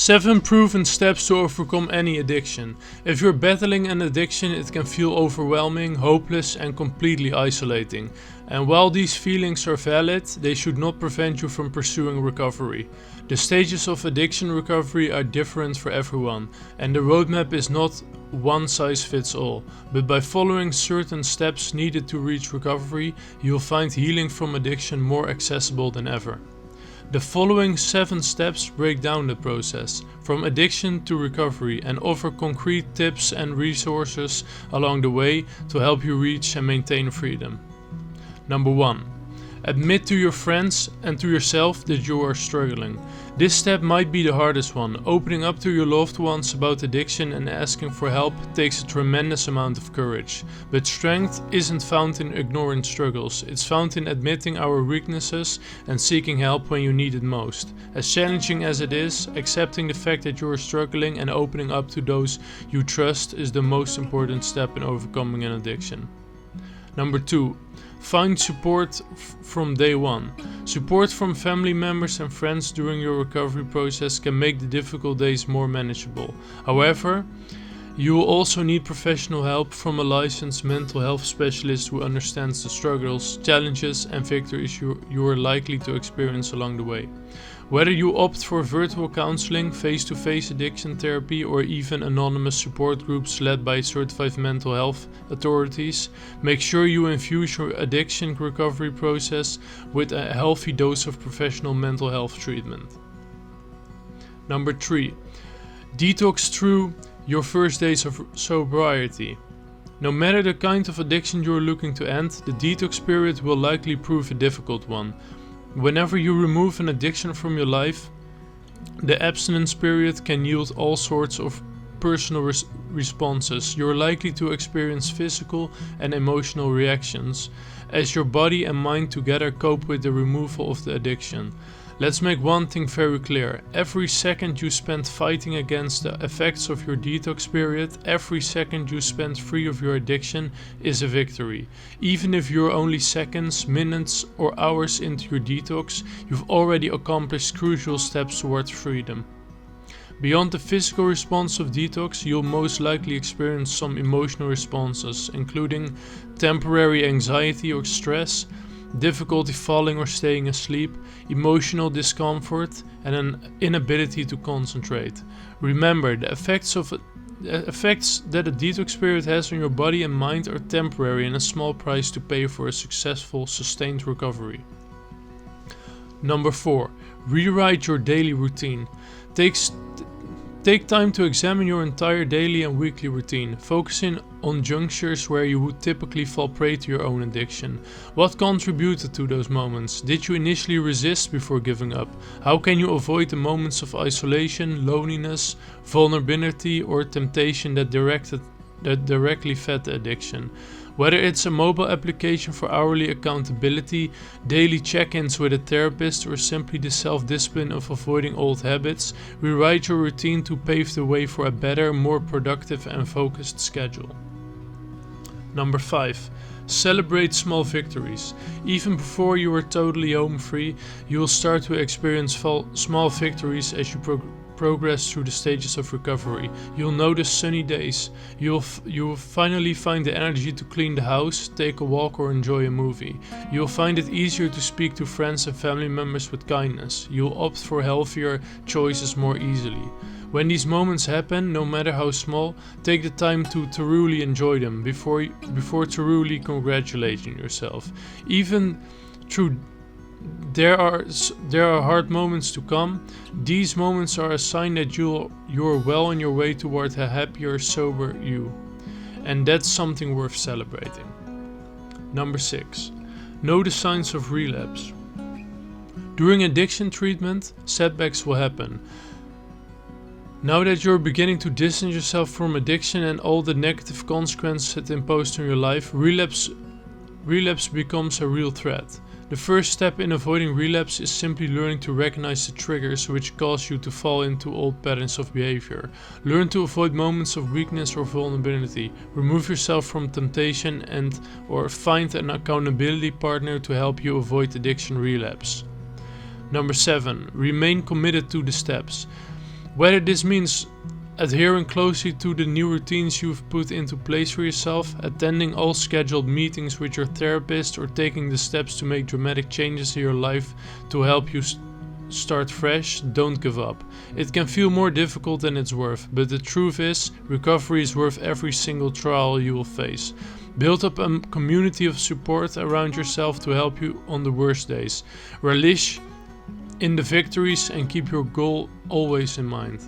7 proven steps to overcome any addiction. If you're battling an addiction, it can feel overwhelming, hopeless, and completely isolating. And while these feelings are valid, they should not prevent you from pursuing recovery. The stages of addiction recovery are different for everyone, and the roadmap is not one size fits all. But by following certain steps needed to reach recovery, you'll find healing from addiction more accessible than ever. The following 7 steps break down the process, from addiction to recovery, and offer concrete tips and resources along the way to help you reach and maintain freedom. Number 1. Admit to your friends and to yourself that you are struggling. This step might be the hardest one. Opening up to your loved ones about addiction and asking for help takes a tremendous amount of courage. But strength isn't found in ignoring struggles, it's found in admitting our weaknesses and seeking help when you need it most. As challenging as it is, accepting the fact that you are struggling and opening up to those you trust is the most important step in overcoming an addiction. Number 2. Find support from day one. Support from family members and friends during your recovery process can make the difficult days more manageable. However, you will also need professional help from a licensed mental health specialist who understands the struggles, challenges, and victories you are likely to experience along the way. Whether you opt for virtual counseling, face-to-face addiction therapy, or even anonymous support groups led by certified mental health authorities, make sure you infuse your addiction recovery process with a healthy dose of professional mental health treatment. Number 3. Detox through your first days of sobriety. No matter the kind of addiction you are looking to end, the detox period will likely prove a difficult one. Whenever you remove an addiction from your life, the abstinence period can yield all sorts of personal responses. You're likely to experience physical and emotional reactions as your body and mind together cope with the removal of the addiction. Let's make one thing very clear. Every second you spend fighting against the effects of your detox period, every second you spend free of your addiction is a victory. Even if you're only seconds, minutes, or hours into your detox, you've already accomplished crucial steps towards freedom. Beyond the physical response of detox, you'll most likely experience some emotional responses, including temporary anxiety or stress, difficulty falling or staying asleep, emotional discomfort, and an inability to concentrate. Remember, the effects that a detox period has on your body and mind are temporary and a small price to pay for a successful, sustained recovery. Number 4. Rewrite your daily routine. Take time to examine your entire daily and weekly routine, focusing on junctures where you would typically fall prey to your own addiction. What contributed to those moments? Did you initially resist before giving up? How can you avoid the moments of isolation, loneliness, vulnerability, or temptation that directly fed the addiction? Whether it's a mobile application for hourly accountability, daily check-ins with a therapist, or simply the self-discipline of avoiding old habits, rewrite your routine to pave the way for a better, more productive and focused schedule. Number 5. Celebrate small victories. Even before you are totally home free, you will start to experience small victories as you progress through the stages of recovery. You'll notice sunny days. You'll finally find the energy to clean the house, take a walk, or enjoy a movie. You'll find it easier to speak to friends and family members with kindness. You'll opt for healthier choices more easily. When these moments happen, no matter how small, take the time to truly enjoy them before truly congratulating yourself. Even through there are hard moments to come. These moments are a sign that you're well on your way toward a happier, sober you. And that's something worth celebrating. Number 6. Know the signs of relapse. During addiction treatment, setbacks will happen. Now that you're beginning to distance yourself from addiction and all the negative consequences it imposed on your life, relapse becomes a real threat. The first step in avoiding relapse is simply learning to recognize the triggers which cause you to fall into old patterns of behavior. Learn to avoid moments of weakness or vulnerability. Remove yourself from temptation or find an accountability partner to help you avoid addiction relapse. Number 7. Remain committed to the steps. Whether this means adhering closely to the new routines you've put into place for yourself, attending all scheduled meetings with your therapist, or taking the steps to make dramatic changes in your life to help you start fresh, don't give up. It can feel more difficult than it's worth, but the truth is, recovery is worth every single trial you will face. Build up a community of support around yourself to help you on the worst days. Relish in the victories and keep your goal always in mind.